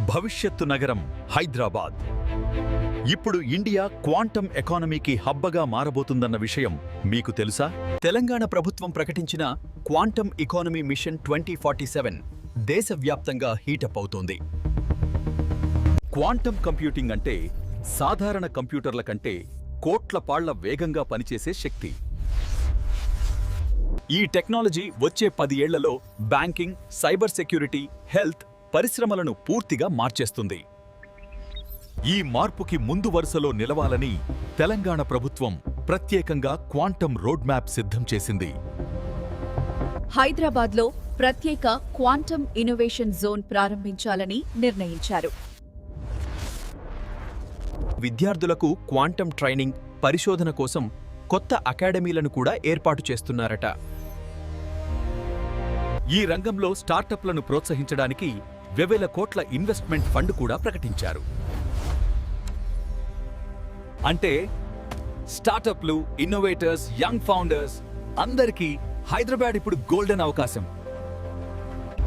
భవిష్యత్తు నగరం హైదరాబాద్ ఇప్పుడు ఇండియా క్వాంటమ్ ఎకానమీకి హబ్బగా మారబోతుందన్న విషయం మీకు తెలుసా? తెలంగాణ ప్రభుత్వం ప్రకటించిన క్వాంటమ్ ఎకానమీ మిషన్ 2047 దేశవ్యాప్తంగా హీటప్ అవుతోంది. క్వాంటమ్ కంప్యూటింగ్ అంటే సాధారణ కంప్యూటర్ల కంటే కోట్ల పాళ్ల వేగంగా పనిచేసే శక్తి. ఈ టెక్నాలజీ వచ్చే 10 ఏళ్లలో బ్యాంకింగ్, సైబర్ సెక్యూరిటీ, హెల్త్, పరిశ్రమలను పూర్తిగా మార్చేస్తుంది. ఈ మార్పుకి ముందు వరుసలో నిలవాలని తెలంగాణ ప్రభుత్వం ప్రత్యేకంగా క్వాంటమ్ రోడ్ మ్యాప్ సిద్ధం చేసింది. హైదరాబాద్లో ప్రత్యేక క్వాంటమ్ ఇన్నోవేషన్ జోన్ ప్రారంభించాలని నిర్ణయించారు. విద్యార్థులకు క్వాంటమ్ ట్రైనింగ్, పరిశోధన కోసం కొత్త అకాడమీలను కూడా ఏర్పాటు చేస్తున్నారట. ఈ రంగంలో స్టార్టప్లను ప్రోత్సహించడానికి వేల కోట్ల ఇన్వెస్ట్మెంట్ ఫండ్ కూడా ప్రకటించారు. అంటే స్టార్టప్లు, ఇన్నోవేటర్స్, యంగ్ ఫౌండర్స్ అందరికీ హైదరాబాద్ ఇప్పుడు గోల్డెన్ అవకాశం.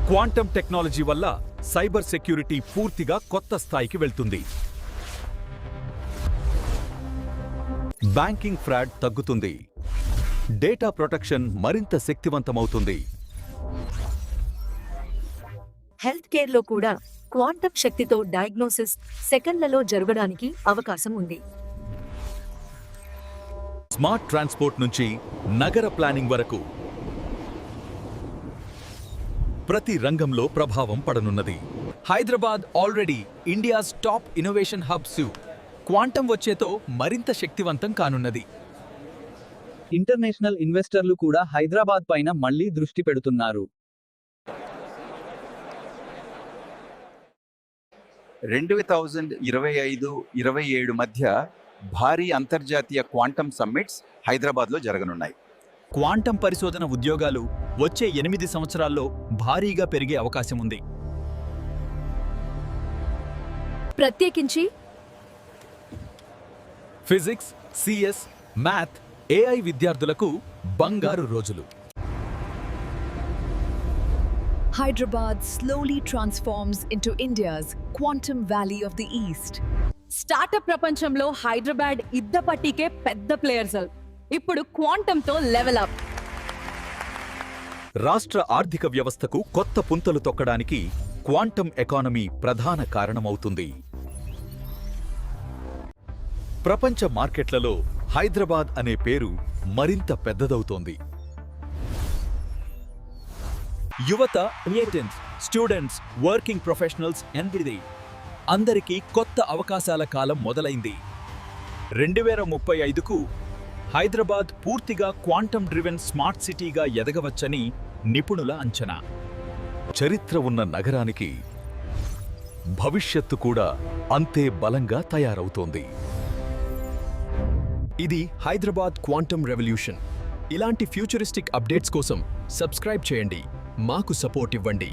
క్వాంటమ్ టెక్నాలజీ వల్ల సైబర్ సెక్యూరిటీ పూర్తిగా కొత్త స్థాయికి వెళ్తుంది. బ్యాంకింగ్ ఫ్రాడ్ తగ్గుతుంది. డేటా ప్రొటెక్షన్ మరింత శక్తివంతమవుతుంది. హెల్త్ కేర్లో కూడా క్వాంటమ్ శక్తితో డయాగ్నోసిస్ సెకండ్లలో జరగడానికి అవకాశం ఉంది. స్మార్ట్ ట్రాన్స్పోర్ట్ నుంచి నగర ప్లానింగ్ వరకు ప్రతి రంగంలో ప్రభావం పడనున్నది. Hyderabad already India's top innovation hubs. Quantum వచ్చేతో మరింత శక్తివంతం కానున్నది. ఇంటర్నేషనల్ ఇన్వెస్టర్లు కూడా హైదరాబాద్ పైన మళ్లీ దృష్టి పెడుతున్నారు. 2025-27 మధ్య భారీ అంతర్జాతీయ క్వాంటమ్ సమ్మిట్స్ హైదరాబాద్లో జరగనున్నాయి. క్వాంటమ్ పరిశోధన ఉద్యోగాలు వచ్చే 8 సంవత్సరాల్లో భారీగా పెరిగే అవకాశం ఉంది. ప్రత్యేకించి ఫిజిక్స్, సిఎస్, మ్యాథ్, ఏఐ విద్యార్థులకు బంగారు రోజులు. Hyderabad slowly transforms into India's quantum valley of the East. Startup ప్రపంచంలో హైదరాబాద్ ఇద్దపట్టికే పెద్ద ప్లేయర్స్. ఇప్పుడు క్వాంటంతో లెవెల్ అప్. రాష్ట్ర ఆర్థిక వ్యవస్థకు కొత్త పుంతలు తొక్కడానికి క్వాంటమ్ ఎకానమీ ప్రధాన కారణమవుతుంది. ప్రపంచ మార్కెట్లలో హైదరాబాద్ అనే పేరు మరింత పెద్దదవుతోంది. యువత, క్రియేటర్స్, స్టూడెంట్స్, వర్కింగ్ ప్రొఫెషనల్స్ అందరికీ కొత్త అవకాశాల కాలం మొదలైంది. 2035కు హైదరాబాద్ పూర్తిగా క్వాంటమ్ డ్రివెన్ స్మార్ట్ సిటీగా ఎదగవచ్చని నిపుణుల అంచనా. చరిత్ర ఉన్న నగరానికి భవిష్యత్తు కూడా అంతే బలంగా తయారవుతోంది. ఇది హైదరాబాద్ క్వాంటమ్ రెవల్యూషన్. ఇలాంటి ఫ్యూచరిస్టిక్ అప్డేట్స్ కోసం సబ్స్క్రైబ్ చేయండి, మాకు సపోర్ట్ ఇవ్వండి.